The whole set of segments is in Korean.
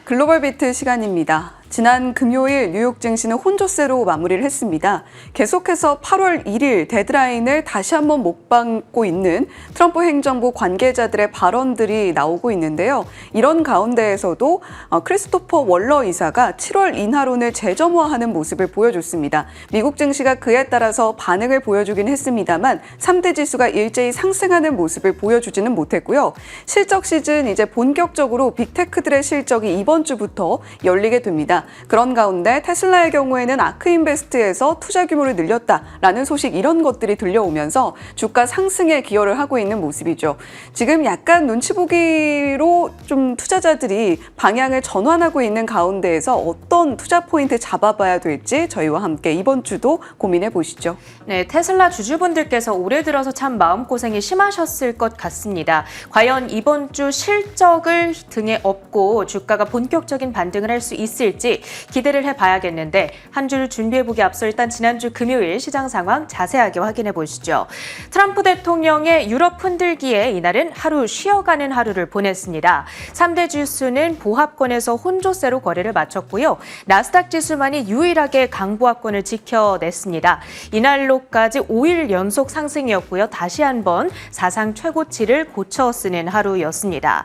글로벌 비트 시간입니다. 지난 금요일 뉴욕 증시는 혼조세로 마무리를 했습니다. 계속해서 8월 1일 데드라인을 다시 한번 못 밟고 있는 트럼프 행정부 관계자들의 발언들이 나오고 있는데요. 이런 가운데에서도 크리스토퍼 월러 이사가 7월 인하론을 재점화하는 모습을 보여줬습니다. 미국 증시가 그에 따라서 반응을 보여주긴 했습니다만 3대 지수가 일제히 상승하는 모습을 보여주지는 못했고요. 실적 시즌 이제 본격적으로 빅테크들의 실적이 이번 주부터 열리게 됩니다. 그런 가운데 테슬라의 경우에는 아크인베스트에서 투자 규모를 늘렸다라는 소식 이런 것들이 들려오면서 주가 상승에 기여를 하고 있는 모습이죠. 지금 약간 눈치 보기로 좀 투자자들이 방향을 전환하고 있는 가운데에서 어떤 투자 포인트 잡아봐야 될지 저희와 함께 이번 주도 고민해 보시죠. 네, 테슬라 주주분들께서 올해 들어서 참 마음고생이 심하셨을 것 같습니다. 과연 이번 주 실적을 등에 업고 주가가 본격적인 반등을 할 수 있을지 기대를 해봐야겠는데 한 주를 준비해보기 앞서 일단 지난주 금요일 시장 상황 자세하게 확인해 보시죠. 트럼프 대통령의 유럽 흔들기에 이날은 하루 쉬어가는 하루를 보냈습니다. 3대 지수는 보합권에서 혼조세로 거래를 마쳤고요. 나스닥 지수만이 유일하게 강보합권을 지켜냈습니다. 이날로까지 5일 연속 상승이었고요. 다시 한번 사상 최고치를 고쳐 쓰는 하루였습니다.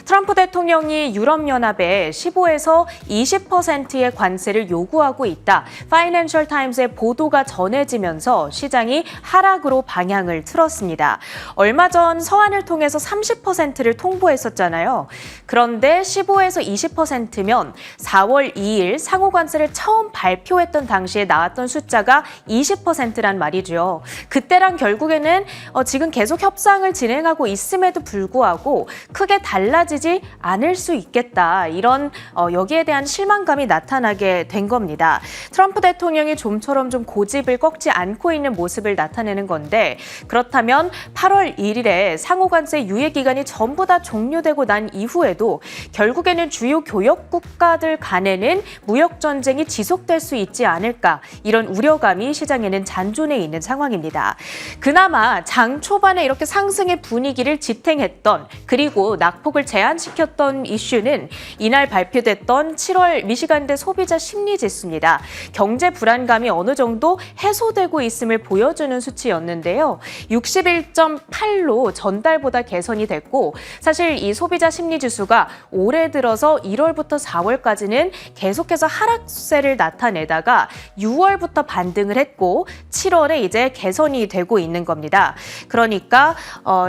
트럼프 대통령이 유럽연합에 15에서 20%의 관세를 요구하고 있다. 파이낸셜 타임스의 보도가 전해지면서 시장이 하락으로 방향을 틀었습니다. 얼마 전 서한을 통해서 30%를 통보했었잖아요. 그런데 15에서 20%면 4월 2일 상호관세를 처음 발표했던 당시에 나왔던 숫자가 20%란 말이죠. 그때랑 결국에는 지금 계속 협상을 진행하고 있음에도 불구하고 크게 달라지지 않을 수 있겠다. 이런 여기에 대한 실망감이 나타나게 된 겁니다. 트럼프 대통령이 좀처럼 좀 고집을 꺾지 않고 있는 모습을 나타내는 건데 그렇다면 8월 1일에 상호관세 유예 기간이 전부 다 종료되고 난 이후에도 결국에는 주요 교역 국가들 간에는 무역 전쟁이 지속될 수 있지 않을까 이런 우려감이 시장에는 잔존해 있는 상황입니다. 그나마 장 초반에 이렇게 상승의 분위기를 지탱했던 그리고 낙폭을 제한시켰던 이슈는 이날 발표됐던 7월 미시간대 소비자 심리지수입니다. 경제 불안감이 어느 정도 해소되고 있음을 보여주는 수치였는데요. 61.8로 전달보다 개선이 됐고 사실 이 소비자 심리지수가 올해 들어서 1월부터 4월까지는 계속해서 하락세를 나타내다가 6월부터 반등을 했고 7월에 이제 개선이 되고 있는 겁니다. 그러니까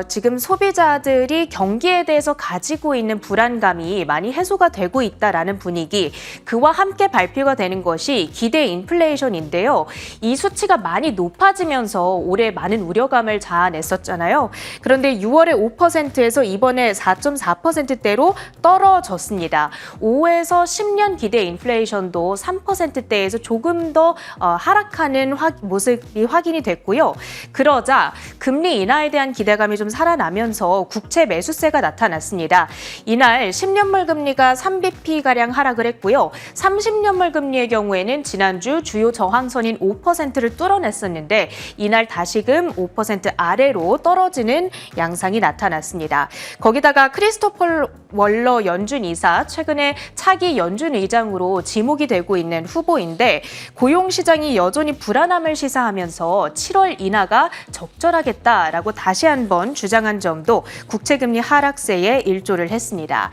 지금 소비자들이 경기에 대해서 가지고 있는 불안감이 많이 해소가 되고 있다라는 분위기, 그와 함께 발표가 되는 것이 기대 인플레이션인데요. 이 수치가 많이 높아지면서 올해 많은 우려감을 자아냈었잖아요. 그런데 6월에 5%에서 이번에 4.4%대로 떨어졌습니다. 5에서 10년 기대 인플레이션도 3%대에서 조금 더 하락하는 모습이 확인이 됐고요. 그러자 금리 인하에 대한 기대감이 좀 살아나면서 국채 매수세가 나타났습니다. 이날 10년물 금리가 3bp가량 하락을 했고요. 30년물 금리의 경우에는 지난주 주요 저항선인 5%를 뚫어냈었는데 이날 다시금 5% 아래로 떨어지는 양상이 나타났습니다. 거기다가 크리스토퍼 월러 연준 이사, 최근에 차기 연준 의장으로 지목이 되고 있는 후보인데 고용시장이 여전히 불안함을 시사하면서 7월 인하가 적절하겠다라고 다시 한번 주장한 점도 국채금리 하락세에 일조를 했습니다.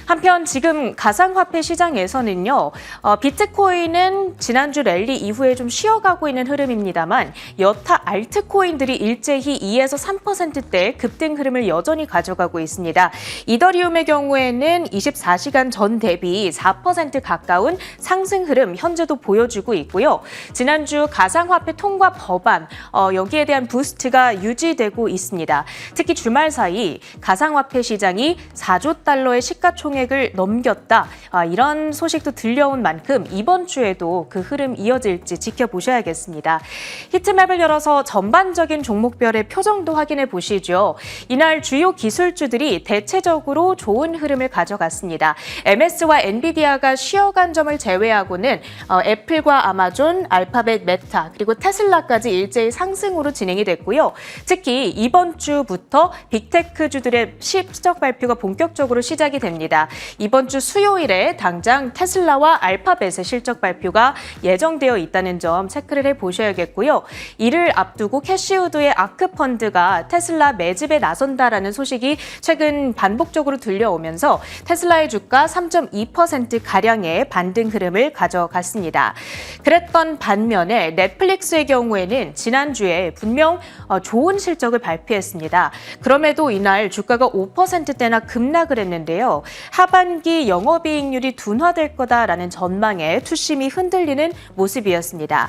한편 지금 가상화폐 시장에서는요, 비트코인은 지난주 랠리 이후에 좀 쉬어가고 있는 흐름입니다만 여타 알트코인들이 일제히 2에서 3%대 급등 흐름을 여전히 가져가고 있습니다. 이더리움의 경우에는 24시간 전 대비 4% 가까운 상승 흐름 현재도 보여주고 있고요. 지난주 가상화폐 통과 법안, 여기에 대한 부스트가 유지되고 있습니다. 특히 주말 사이 가상화폐 시장이 4조 달러의 시가총액을 넘겼다. 이런 소식도 들려온 만큼 이번 주에도 그 흐름 이어질지 지켜보셔야겠습니다. 히트맵을 열어서 전반적인 종목별의 표정도 확인해 보시죠. 이날 주요 기술주들이 대체적으로 좋은 흐름을 가져갔습니다. MS와 엔비디아가 쉬어간 점을 제외하고는 애플과 아마존, 알파벳, 메타, 그리고 테슬라까지 일제히 상승으로 진행이 됐고요. 특히 이번 주부터 빅테크주들의 실적 발표가 본격적으로 시작이 됩니다. 이번 주 수요일에 당장 테슬라와 알파벳의 실적 발표가 예정되어 있다는 점 체크를 해보셔야겠고요. 이를 앞두고 캐시우드의 아크펀드가 테슬라 매집에 나선다라는 소식이 최근 반복적으로 들려오면서 테슬라의 주가 3.2%가량의 반등 흐름을 가져갔습니다. 그랬던 반면에 넷플릭스의 경우에는 지난주에 분명 좋은 실적을 발표했습니다. 그럼에도 이날 주가가 5%대나 급락을 했는데요. 하반기 영업이익률이 둔화될 거다라는 전망에 투심이 흔들리는 모습이었습니다.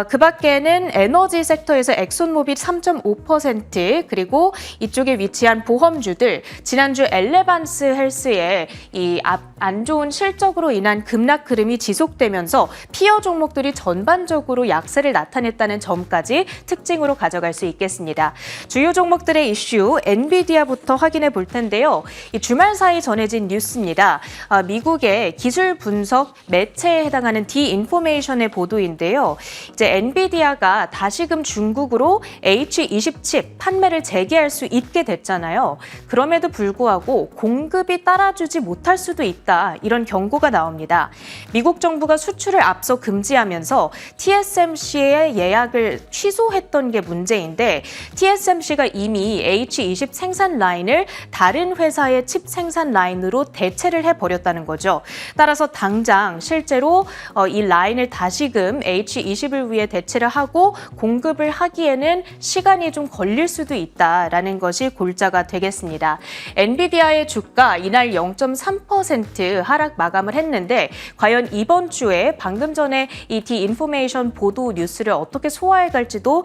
그 밖에는 에너지 섹터에서 엑손모빌 3.5%, 그리고 이쪽에 위치한 보험주들, 지난주 엘레반스 헬스의 이 안 좋은 실적으로 인한 급락 흐름이 지속되면서 피어 종목들이 전반적으로 약세를 나타냈다는 점까지 특징으로 가져갈 수 있겠습니다. 주요 종목들의 이슈, 엔비디아부터 확인해 볼 텐데요. 이 주말 사이 전해진 뉴스입니다. 미국의 기술 분석 매체에 해당하는 디인포메이션의 보도인데요. 이제 엔비디아가 다시금 중국으로 H20 칩 판매를 재개할 수 있게 됐잖아요. 그럼에도 불구하고 공급이 따라주지 못할 수도 있다. 이런 경고가 나옵니다. 미국 정부가 수출을 앞서 금지하면서 TSMC의 예약을 취소했던 게 문제인데 TSMC가 이미 H20 생산 라인을 다른 회사의 칩 생산 라인으로 대체를 해버렸다는 거죠. 따라서 당장 실제로 이 라인을 다시금 H20을 위해 대체를 하고 공급을 하기에는 시간이 좀 걸릴 수도 있다라는 것이 골자가 되겠습니다. 엔비디아의 주가 이날 0.3% 하락 마감을 했는데 과연 이번 주에 방금 전에 이 디인포메이션 보도 뉴스를 어떻게 소화해 갈지도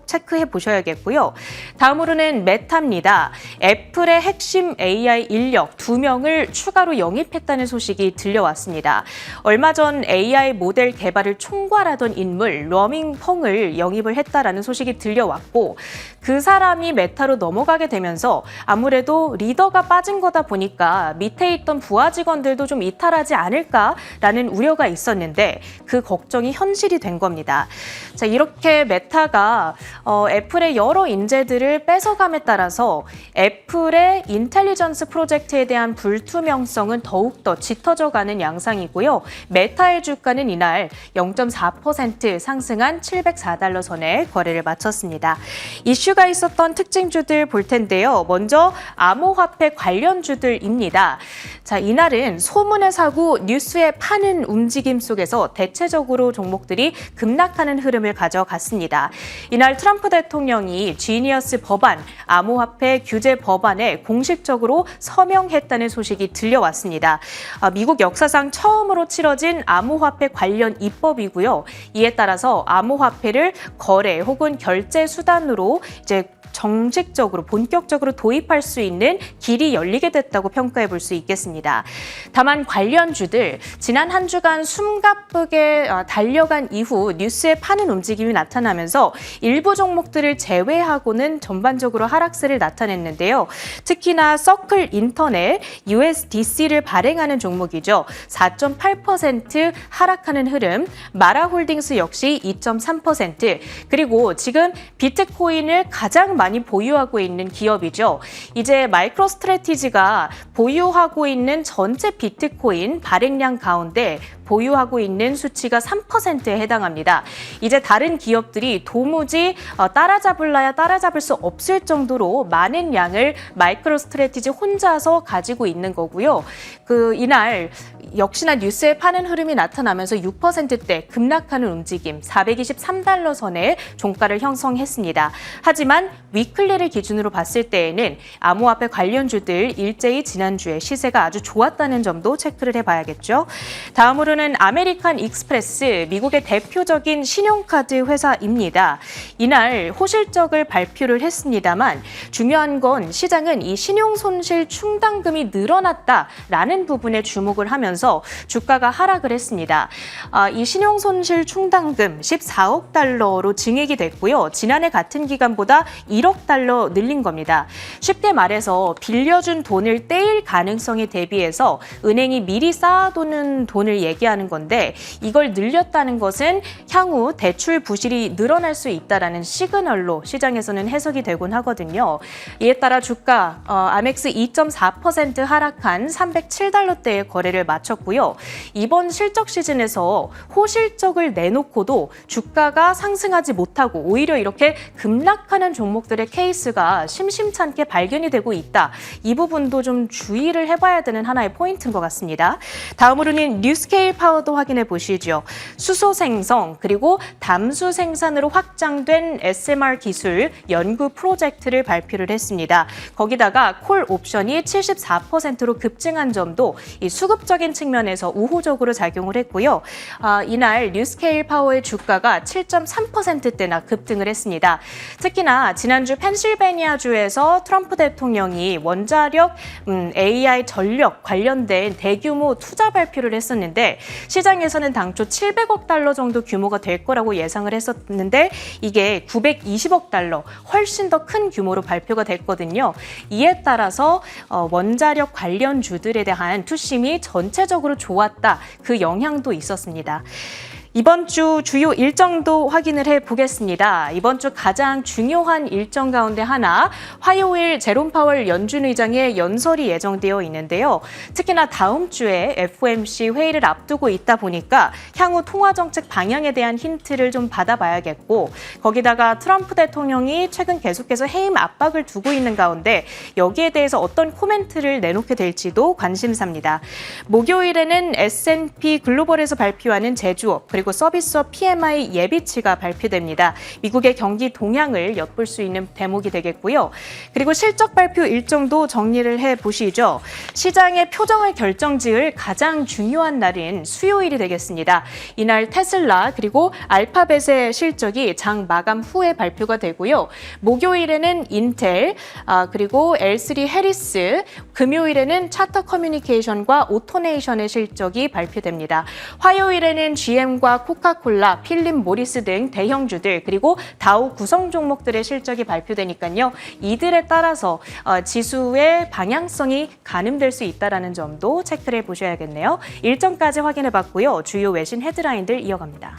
체크해 보셔야겠고요. 다음으로는 메타입니다. 애플의 핵심 AI 인력 2명을 추가로 영입했다는 소식이 들려왔습니다. 얼마 전 AI 모델 개발을 총괄하던 인물 러밍 펑을 영입을 했다라는 소식이 들려왔고 그 사람이 메타로 넘어가게 되면서 아무래도 리더가 빠진 거다 보니까 밑에 있던 부하 직원들도 좀 이탈하지 않을까라는 우려가 있었는데 그 걱정이 현실이 된 겁니다. 자, 이렇게 메타가 애플의 여러 인재들을 뺏어감에 따라서 애플의 인텔리전스 프로젝트에 대한 불투명성은 더욱더 짙어져가는 양상이고요. 메타의 주가는 이날 0.4% 상승한 $704 선에 거래를 마쳤습니다. 이슈가 있었던 특징주들 볼 텐데요. 먼저 암호화폐 관련주들입니다. 자, 이날은 소문에 사고 뉴스에 파는 움직임 속에서 대체적으로 종목들이 급락하는 흐름을 가져갔습니다. 이날 트럼프 대통령이 지니어스 법안, 암호화폐 규제 법안에 공식적으로 서명했다는 소식이 들려왔습니다. 미국 역사상 처음으로 치러진 암호화폐 관련 입법이고요. 이에 따라서 암호화폐를 거래 혹은 결제 수단으로 이제 정식적으로 본격적으로 도입할 수 있는 길이 열리게 됐다고 평가해 볼 수 있겠습니다. 다만 관련주들 지난 한 주간 숨가쁘게 달려간 이후 뉴스에 파는 움직임이 나타나면서 일부 종목들을 제외하고는 전반적으로 하락세를 나타냈는데요. 특히나 서클 인터넷 USDC를 발행하는 종목이죠. 4.8% 하락하는 흐름, 마라홀딩스 역시 2.3%, 그리고 지금 비트코인을 가장 많이 보유하고 있는 기업이죠. 이제 마이크로스트래티지가 보유하고 있는 전체 비트코인 발행량 가운데 보유하고 있는 수치가 3%에 해당합니다. 이제 다른 기업들이 도무지 따라잡을래야 따라잡을 수 없을 정도로 많은 양을 마이크로스트래티지 혼자서 가지고 있는 거고요. 이날 역시나 뉴스에 파는 흐름이 나타나면서 6%대 급락하는 움직임, $423 선에 종가를 형성했습니다. 하지만 위클리를 기준으로 봤을 때에는 암호화폐 관련주들 일제히 지난주에 시세가 아주 좋았다는 점도 체크를 해봐야겠죠. 다음으로는 아메리칸 익스프레스, 미국의 대표적인 신용카드 회사입니다. 이날 호실적을 발표를 했습니다만 중요한 건 시장은 이 신용손실 충당금이 늘어났다라는 부분에 주목을 하면서 나오면서 주가가 하락을 했습니다. 이 신용손실 충당금 14억 달러로 증액이 됐고요. 지난해 같은 기간보다 1억 달러 늘린 겁니다. 쉽게 말해서 빌려준 돈을 떼일 가능성에 대비해서 은행이 미리 쌓아두는 돈을 얘기하는 건데 이걸 늘렸다는 것은 향후 대출 부실이 늘어날 수 있다라는 시그널로 시장에서는 해석이 되곤 하거든요. 이에 따라 주가 아멕스 2.4% 하락한 307달러대의 거래를 마쳤고요. 이번 실적 시즌에서 호실적을 내놓고도 주가가 상승하지 못하고 오히려 이렇게 급락하는 종목들의 케이스가 심심찮게 발견이 되고 있다. 이 부분도 좀 주의를 해봐야 되는 하나의 포인트인 것 같습니다. 다음으로는 뉴스케일 파워도 확인해 보시죠. 수소 생성 그리고 담수 생산으로 확장된 SMR 기술 연구 프로젝트를 발표를 했습니다. 거기다가 콜 옵션이 74%로 급증한 점도 이 수급적인 측면에서 우호적으로 작용을 했고요. 이날 뉴스케일 파워의 주가가 7.3%대나 급등을 했습니다. 특히나 지난주 펜실베니아주에서 트럼프 대통령이 원자력, AI 전력 관련된 대규모 투자 발표를 했었는데 시장에서는 당초 700억 달러 정도 규모가 될 거라고 예상을 했었는데 이게 920억 달러, 훨씬 더 큰 규모로 발표가 됐거든요. 이에 따라서 원자력 관련주들에 대한 투심이 전체적으로 좋았다. 그 영향도 있었습니다. 이번 주 주요 일정도 확인을 해보겠습니다. 이번 주 가장 중요한 일정 가운데 하나, 화요일 제롬 파월 연준 의장의 연설이 예정되어 있는데요. 특히나 다음 주에 FOMC 회의를 앞두고 있다 보니까 향후 통화정책 방향에 대한 힌트를 좀 받아봐야겠고 거기다가 트럼프 대통령이 최근 계속해서 해임 압박을 두고 있는 가운데 여기에 대해서 어떤 코멘트를 내놓게 될지도 관심사입니다. 목요일에는 S&P 글로벌에서 발표하는 제조업 그리고 서비스업 PMI 예비치가 발표됩니다. 미국의 경기 동향을 엿볼 수 있는 대목이 되겠고요. 그리고 실적 발표 일정도 정리를 해보시죠. 시장의 표정을 결정지을 가장 중요한 날은 수요일이 되겠습니다. 이날 테슬라 그리고 알파벳의 실적이 장 마감 후에 발표가 되고요. 목요일에는 인텔 그리고 L3 해리스, 금요일에는 차터 커뮤니케이션과 오토네이션의 실적이 발표됩니다. 화요일에는 GM과 코카콜라, 필립 모리스 등 대형주들 그리고 다우 구성 종목들의 실적이 발표되니까요. 이들에 따라서 지수의 방향성이 가늠될 수 있다는 점도 체크를 해보셔야겠네요. 일정까지 확인해봤고요. 주요 외신 헤드라인들 이어갑니다.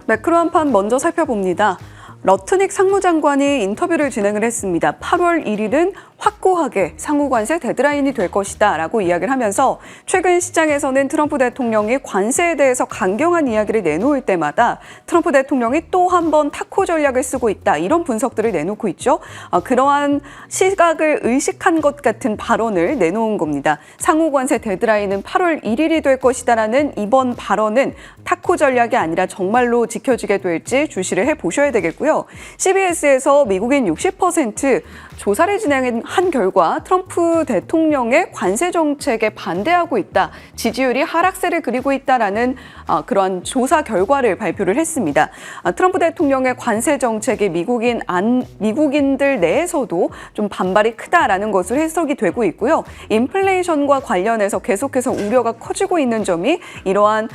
매크로 한판 먼저 살펴봅니다. 러트닉 상무장관이 인터뷰를 진행을 했습니다. 8월 1일은 확고하게 상호관세 데드라인이 될 것이다 라고 이야기를 하면서 최근 시장에서는 트럼프 대통령이 관세에 대해서 강경한 이야기를 내놓을 때마다 트럼프 대통령이 또 한 번 타코 전략을 쓰고 있다 이런 분석들을 내놓고 있죠. 그러한 시각을 의식한 것 같은 발언을 내놓은 겁니다. 상호관세 데드라인은 8월 1일이 될 것이다라는 이번 발언은 타코 전략이 아니라 정말로 지켜지게 될지 주시를 해보셔야 되겠고요. CBS에서 미국인 60% 조사를 진행한 결과 트럼프 대통령의 관세 정책에 반대하고 있다. 지지율이 하락세를 그리고 있다라는 그러한 조사 결과를 발표를 했습니다. 트럼프 대통령의 관세 정책이 미국인들 내에서도 좀 반발이 크다라는 것을 해석이 되고 있고요. 인플레이션과 관련해서 계속해서 우려가 커지고 있는 점이 이러한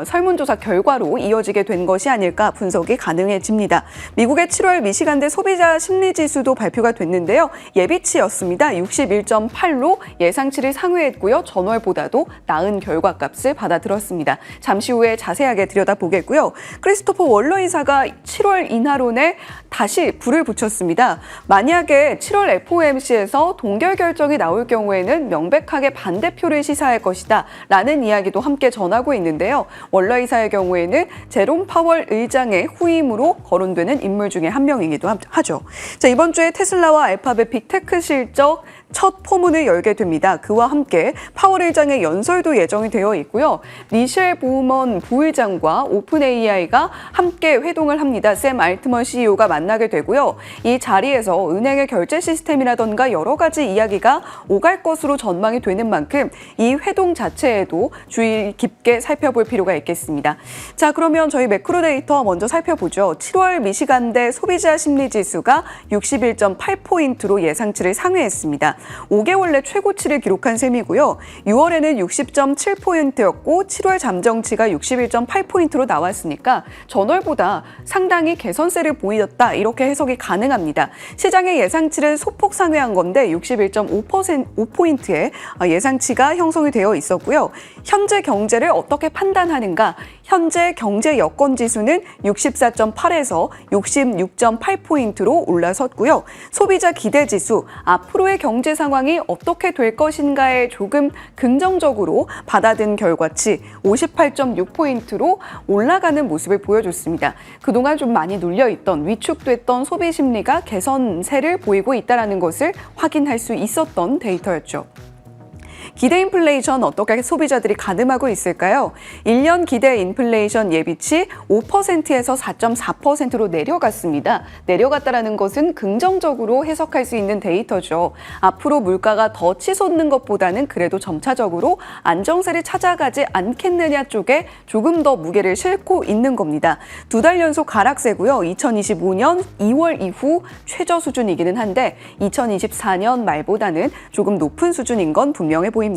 설문조사 결과로 이어지게 된 것이 아닐까 분석이 가능해집니다. 미국의 7월 미시간대 소비자 심리지수도 발표가 됐는데요. 예비치였습니다. 61.8로 예상치를 상회했고요. 전월보다도 나은 결과값을 받아들었습니다. 잠시 후에 자세하게 들여다보겠고요. 크리스토퍼 월러 이사가 7월 인하론에 다시 불을 붙였습니다. 만약에 7월 FOMC에서 동결 결정이 나올 경우에는 명백하게 반대표를 시사할 것이다 라는 이야기도 함께 전하고 있는데요. 월러 이사의 경우에는 제롬 파월 의장의 후임으로 거론되는 인물 중에 한 명이기도 하죠. 자, 이번 주에 테슬라와 알파벳 빅테크 실적 첫 포문을 열게 됩니다. 그와 함께 파월 의장의 연설도 예정이 되어 있고요. 미셸 보우먼 부의장과 오픈 AI가 함께 회동을 합니다. 샘 알트먼 CEO가 만나게 되고요. 이 자리에서 은행의 결제 시스템이라던가 여러 가지 이야기가 오갈 것으로 전망이 되는 만큼 이 회동 자체에도 주의 깊게 살펴볼 필요가 있겠습니다. 자, 그러면 저희 매크로 데이터 먼저 살펴보죠. 7월 미시간대 소비자 심리지수가 61.8포인트로 예상치를 상회했습니다. 5개월 내 최고치를 기록한 셈이고요. 6월에는 60.7포인트였고 7월 잠정치가 61.8포인트로 나왔으니까 전월보다 상당히 개선세를 보였다 이렇게 해석이 가능합니다. 시장의 예상치를 소폭 상회한 건데 61.5포인트의 예상치가 형성이 되어 있었고요. 현재 경제를 어떻게 판단하는가? 현재 경제 여건 지수는 64.8에서 66.8포인트로 올라섰고요. 소비자 기대 지수, 앞으로의 경제 상황이 어떻게 될 것인가에 조금 긍정적으로 받아든 결과치 58.6포인트로 올라가는 모습을 보여줬습니다. 그동안 좀 많이 눌려있던 위축됐던 소비 심리가 개선세를 보이고 있다는 것을 확인할 수 있었던 데이터였죠. 기대 인플레이션 어떻게 소비자들이 가늠하고 있을까요? 1년 기대 인플레이션 예비치 5%에서 4.4%로 내려갔습니다. 내려갔다는 것은 긍정적으로 해석할 수 있는 데이터죠. 앞으로 물가가 더 치솟는 것보다는 그래도 점차적으로 안정세를 찾아가지 않겠느냐 쪽에 조금 더 무게를 싣고 있는 겁니다. 2달 연속 하락세고요. 2025년 2월 이후 최저 수준이기는 한데 2024년 말보다는 조금 높은 수준인 건 분명해 보입니다.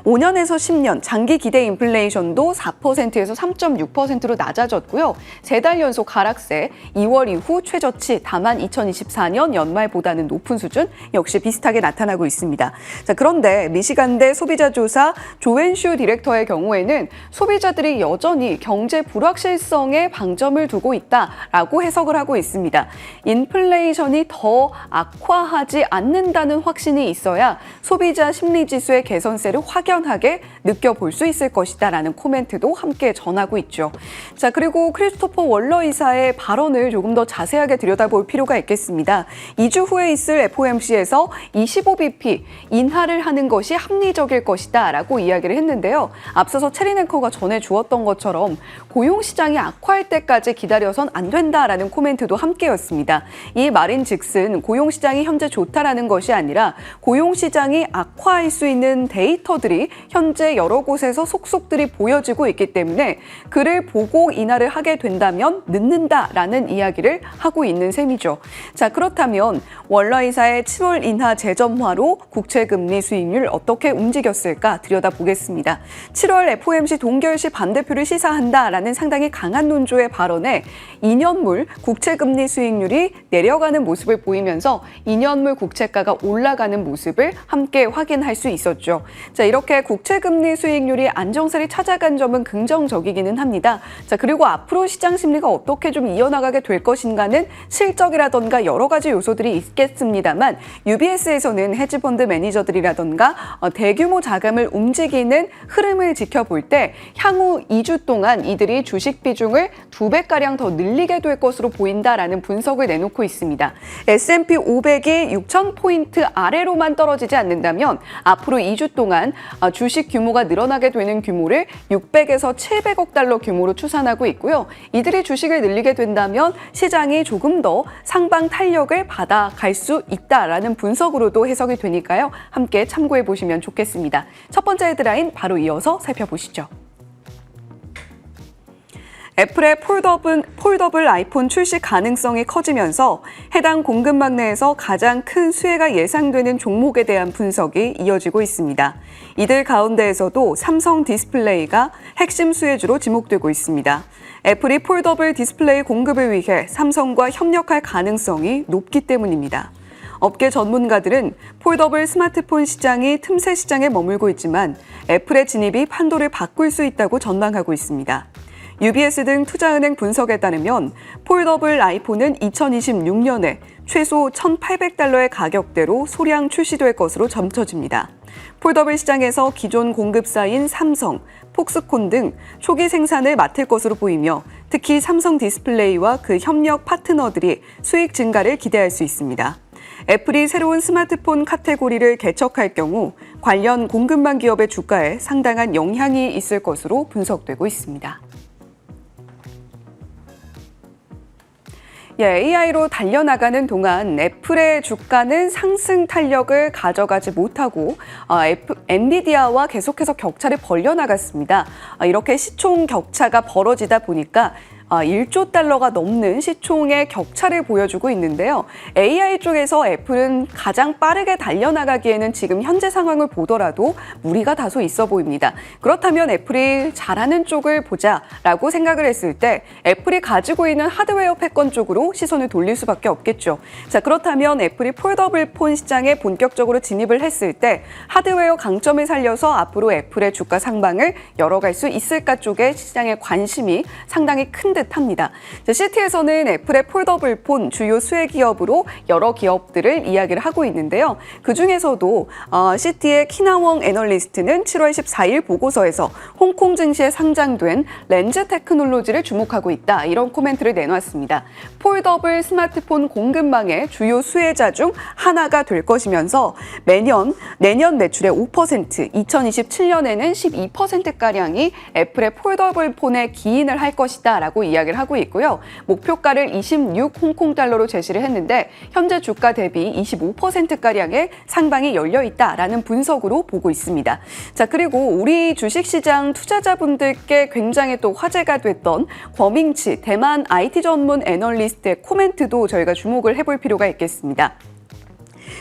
5년에서 10년 장기 기대 인플레이션도 4%에서 3.6%로 낮아졌고요. 3달 연속 하락세, 2월 이후 최저치, 다만 2024년 연말보다는 높은 수준 역시 비슷하게 나타나고 있습니다. 자, 그런데 미시간대 소비자조사 조앤슈 디렉터의 경우에는 소비자들이 여전히 경제 불확실성에 방점을 두고 있다라고 해석을 하고 있습니다. 인플레이션이 더 악화하지 않는다는 확신이 있어야 소비자 심리지수의 개선세를 확연하게 느껴볼 수 있을 것이다라는 코멘트도 함께 전하고 있죠. 자, 그리고 크리스토퍼 월러 이사의 발언을 조금 더 자세하게 들여다볼 필요가 있겠습니다. 2주 후에 있을 FOMC에서 25bp 인하를 하는 것이 합리적일 것이다라고 이야기를 했는데요. 앞서서 체린 앵커가 전해주었던 것처럼 고용시장이 악화할 때까지 기다려선 안 된다라는 코멘트도 함께였습니다. 이 말인즉슨 고용시장이 현재 좋다라는 것이 아니라 고용시장이 악화할 수 있는 데이터들이 현재 여러 곳에서 속속들이 보여지고 있기 때문에 그를 보고 인하를 하게 된다면 늦는다라는 이야기를 하고 있는 셈이죠. 자, 그렇다면 월러 이사의 7월 인하 재점화로 국채금리 수익률 어떻게 움직였을까 들여다보겠습니다. 7월 FOMC 동결시 반대표를 시사한다라는 상당히 강한 논조의 발언에 2년물 국채금리 수익률이 내려가는 모습을 보이면서 2년물 국채가가 올라가는 모습을 함께 확인할 수 있었죠. 자, 이렇게 국채금리 수익률이 안정세를 찾아간 점은 긍정적이기는 합니다. 자, 그리고 앞으로 시장 심리가 어떻게 좀 이어나가게 될 것인가는 실적이라던가 여러 가지 요소들이 있겠습니다만 UBS에서는 헤지펀드 매니저들이라던가 대규모 자금을 움직이는 흐름을 지켜볼 때 향후 2주 동안 이들이 주식 비중을 2배가량 더 늘리게 될 것으로 보인다라는 분석을 내놓고 있습니다. S&P 500이 6,000포인트 아래로만 떨어지지 않는다면 앞으로 2주 동안 주식 규모가 늘어나게 되는 규모를 600에서 700억 달러 규모로 추산하고 있고요. 이들이 주식을 늘리게 된다면 시장이 조금 더 상방 탄력을 받아갈 수 있다라는 분석으로도 해석이 되니까요. 함께 참고해 보시면 좋겠습니다. 첫 번째 헤드라인 바로 이어서 살펴보시죠. 애플의 폴더블 아이폰 출시 가능성이 커지면서 해당 공급망 내에서 가장 큰 수혜가 예상되는 종목에 대한 분석이 이어지고 있습니다. 이들 가운데에서도 삼성 디스플레이가 핵심 수혜주로 지목되고 있습니다. 애플이 폴더블 디스플레이 공급을 위해 삼성과 협력할 가능성이 높기 때문입니다. 업계 전문가들은 폴더블 스마트폰 시장이 틈새 시장에 머물고 있지만 애플의 진입이 판도를 바꿀 수 있다고 전망하고 있습니다. UBS 등 투자은행 분석에 따르면 폴더블 아이폰은 2026년에 최소 1,800달러의 가격대로 소량 출시될 것으로 점쳐집니다. 폴더블 시장에서 기존 공급사인 삼성, 폭스콘 등 초기 생산을 맡을 것으로 보이며 특히 삼성 디스플레이와 그 협력 파트너들이 수익 증가를 기대할 수 있습니다. 애플이 새로운 스마트폰 카테고리를 개척할 경우 관련 공급망 기업의 주가에 상당한 영향이 있을 것으로 분석되고 있습니다. AI로 달려나가는 동안 애플의 주가는 상승 탄력을 가져가지 못하고 엔비디아와 계속해서 격차를 벌려나갔습니다. 이렇게 시총 격차가 벌어지다 보니까 1조 달러가 넘는 시총의 격차를 보여주고 있는데요. AI 쪽에서 애플은 가장 빠르게 달려나가기에는 지금 현재 상황을 보더라도 무리가 다소 있어 보입니다. 그렇다면 애플이 잘하는 쪽을 보자라고 생각을 했을 때 애플이 가지고 있는 하드웨어 패권 쪽으로 시선을 돌릴 수밖에 없겠죠. 자, 그렇다면 애플이 폴더블 폰 시장에 본격적으로 진입을 했을 때 하드웨어 강점을 살려서 앞으로 애플의 주가 상방을 열어갈 수 있을까 쪽에 시장의 관심이 상당히 큰 듯합니다. 시티에서는 애플의 폴더블 폰 주요 수혜 기업으로 여러 기업들을 이야기를 하고 있는데요. 그중에서도 시티의 키나웡 애널리스트는 7월 14일 보고서에서 홍콩 증시에 상장된 렌즈 테크놀로지를 주목하고 있다. 이런 코멘트를 내놨습니다. 폴더블 스마트폰 공급망의 주요 수혜자 중 하나가 될 것이면서 내년 매출의 5%, 2027년에는 12%가량이 애플의 폴더블 폰에 기인을 할 것이다 라고 이야기를 하고 있고요. 목표가를 26 홍콩 달러로 제시를 했는데 현재 주가 대비 25%가량의 상방이 열려 있다라는 분석으로 보고 있습니다. 자, 그리고 우리 주식시장 투자자분들께 굉장히 또 화제가 됐던 권밍치 대만 IT 전문 애널리스트의 코멘트도 저희가 주목을 해볼 필요가 있겠습니다.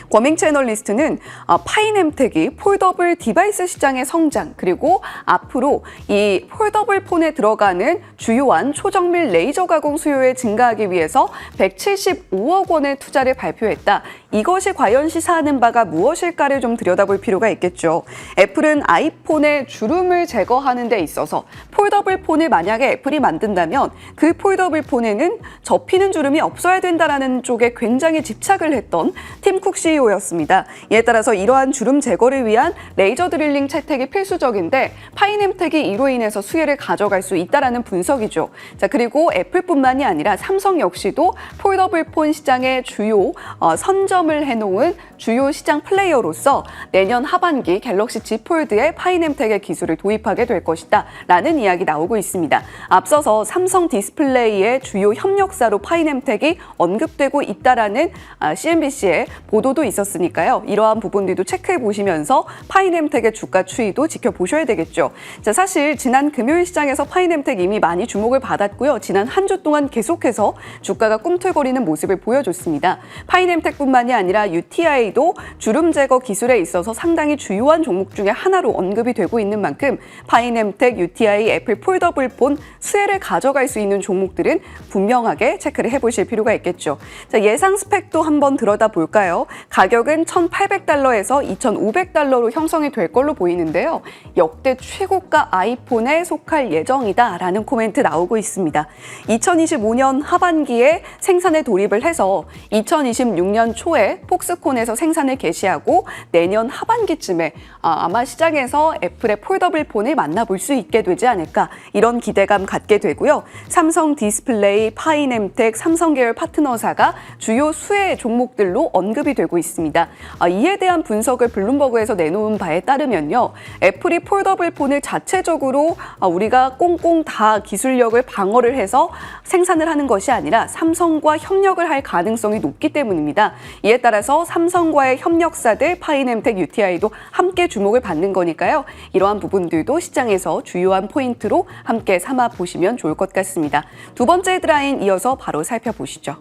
권밍치 애널리스트는 파이넴텍이 폴더블 디바이스 시장의 성장 그리고 앞으로 이 폴더블 폰에 들어가는 주요한 초정밀 레이저 가공 수요에 증가하기 위해서 175억 원의 투자를 발표했다. 이것이 과연 시사하는 바가 무엇일까를 좀 들여다볼 필요가 있겠죠. 애플은 아이폰의 주름을 제거하는 데 있어서 폴더블 폰을 만약에 애플이 만든다면 그 폴더블 폰에는 접히는 주름이 없어야 된다는 쪽에 굉장히 집착을 했던 팀 쿡 CEO였습니다. 이에 따라서 이러한 주름 제거를 위한 레이저 드릴링 채택이 필수적인데 파이넴텍이 이로 인해서 수혜를 가져갈 수 있다는 분석이죠. 자, 그리고 애플뿐만이 아니라 삼성 역시도 폴더블 폰 시장의 주요 선점을 해놓은 주요 시장 플레이어로서 내년 하반기 갤럭시 Z 폴드에 파이넴텍의 기술을 도입하게 될 것이다 라는 이야기 나오고 있습니다. 앞서서 삼성 디스플레이의 주요 협력사로 파이넴텍이 언급되고 있다라는 CNBC의 보도도 있었으니까요. 이러한 부분들도 체크해 보시면서 파이넴텍의 주가 추이도 지켜보셔야 되겠죠. 자, 사실 지난 금요일 시장에서 파이넴텍 이미 많이 주목을 받았고요. 지난 한 주 동안 계속해서 주가가 꿈틀거리는 모습을 보여줬습니다. 파이넴텍뿐만이 아니라 UTI도 주름 제거 기술에 있어서 상당히 주요한 종목 중에 하나로 언급이 되고 있는 만큼 파이넴텍, UTI, 애플 폴더블 폰 수혜를 가져갈 수 있는 종목들은 분명하게 체크를 해보실 필요가 있겠죠. 자, 예상 스펙도 한번 들여다볼까요? 가격은 1,800달러에서 2,500달러로 형성이 될 걸로 보이는데요. 역대 최고가 아이폰에 속할 예정이다라는 코멘트 나오고 있습니다. 2025년 하반기에 생산에 돌입을 해서 2026년 초에 폭스콘에서 생산을 개시하고 내년 하반기쯤에 아마 시장에서 애플의 폴더블 폰을 만나볼 수 있게 되지 않을까 이런 기대감 갖게 되고요. 삼성 디스플레이, 파이넴텍, 삼성 계열 파트너사가 주요 수혜 종목들로 언급이 되고 있습니다. 이에 대한 분석을 블룸버그에서 내놓은 바에 따르면요. 애플이 폴더블 폰을 자체적으로 우리가 꽁꽁 다 기술력을 방어를 해서 생산을 하는 것이 아니라 삼성과 협력을 할 가능성이 높기 때문입니다. 이에 따라서 삼성과의 협력사들 파이넴텍, UTI도 함께 주목을 받는 거니까요. 이러한 부분들도 시장에서 주요한 포인트로 함께 삼아 보시면 좋을 것 같습니다. 두 번째 헤드라인 이어서 바로 살펴보시죠.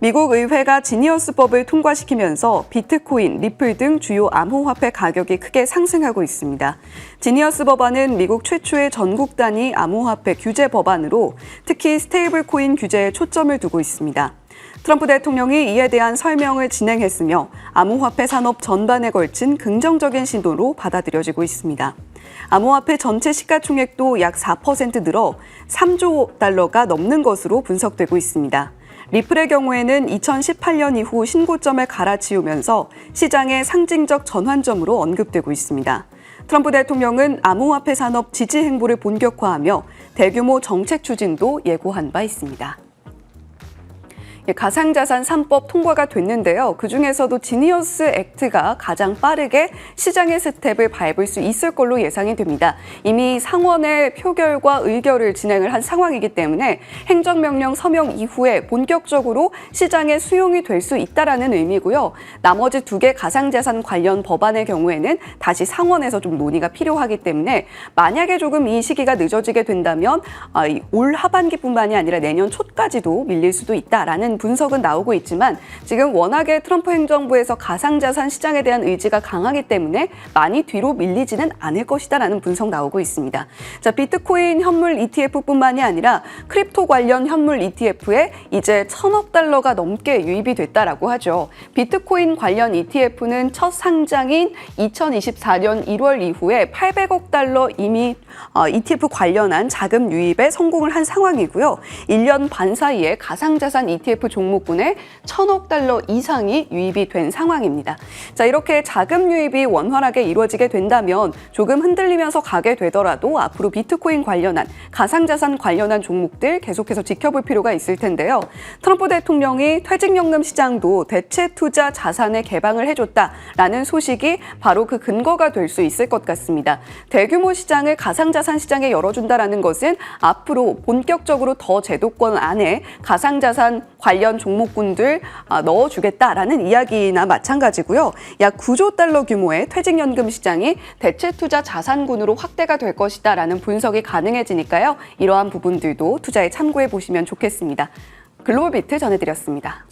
미국 의회가 지니어스법을 통과시키면서 비트코인, 리플 등 주요 암호화폐 가격이 크게 상승하고 있습니다. 지니어스 법안은 미국 최초의 전국 단위 암호화폐 규제 법안으로 특히 스테이블 코인 규제에 초점을 두고 있습니다. 트럼프 대통령이 이에 대한 설명을 진행했으며 암호화폐 산업 전반에 걸친 긍정적인 신호로 받아들여지고 있습니다. 암호화폐 전체 시가총액도 약 4% 늘어 3조 달러가 넘는 것으로 분석되고 있습니다. 리플의 경우에는 2018년 이후 신고점을 갈아치우면서 시장의 상징적 전환점으로 언급되고 있습니다. 트럼프 대통령은 암호화폐 산업 지지 행보를 본격화하며 대규모 정책 추진도 예고한 바 있습니다. 가상자산 3법 통과가 됐는데요. 그중에서도 지니어스 액트가 가장 빠르게 시장의 스텝을 밟을 수 있을 걸로 예상이 됩니다. 이미 상원의 표결과 의결을 진행을 한 상황이기 때문에 행정명령 서명 이후에 본격적으로 시장에 수용이 될 수 있다라는 의미고요. 나머지 2개 가상자산 관련 법안의 경우에는 다시 상원에서 좀 논의가 필요하기 때문에 만약에 조금 이 시기가 늦어지게 된다면 올 하반기뿐만이 아니라 내년 초까지도 밀릴 수도 있다라는 분석은 나오고 있지만 지금 워낙에 트럼프 행정부에서 가상자산 시장에 대한 의지가 강하기 때문에 많이 뒤로 밀리지는 않을 것이다라는 분석 나오고 있습니다. 자, 비트코인 현물 ETF뿐만이 아니라 크립토 관련 현물 ETF에 이제 1,000억 달러가 넘게 유입이 됐다라고 하죠. 비트코인 관련 ETF는 첫 상장인 2024년 1월 이후에 800억 달러 이미 ETF 관련한 자금 유입에 성공을 한 상황이고요. 1년 반 사이에 가상자산 ETF 종목군에 1,000억 달러 이상이 유입이 된 상황입니다. 자, 이렇게 자금 유입이 원활하게 이루어지게 된다면 조금 흔들리면서 가게 되더라도 앞으로 비트코인 관련한 가상자산 관련한 종목들 계속해서 지켜볼 필요가 있을 텐데요. 트럼프 대통령이 퇴직연금 시장도 대체 투자 자산의 개방을 해줬다라는 소식이 바로 그 근거가 될 수 있을 것 같습니다. 대규모 시장을 가상자산 시장에 열어준다라는 것은 앞으로 본격적으로 더 제도권 안에 가상자산 관련 종목군들 넣어주겠다라는 이야기나 마찬가지고요. 약 9조 달러 규모의 퇴직연금 시장이 대체 투자 자산군으로 확대가 될 것이다라는 분석이 가능해지니까요. 이러한 부분들도 투자에 참고해 보시면 좋겠습니다. 글로벌 비트 전해드렸습니다.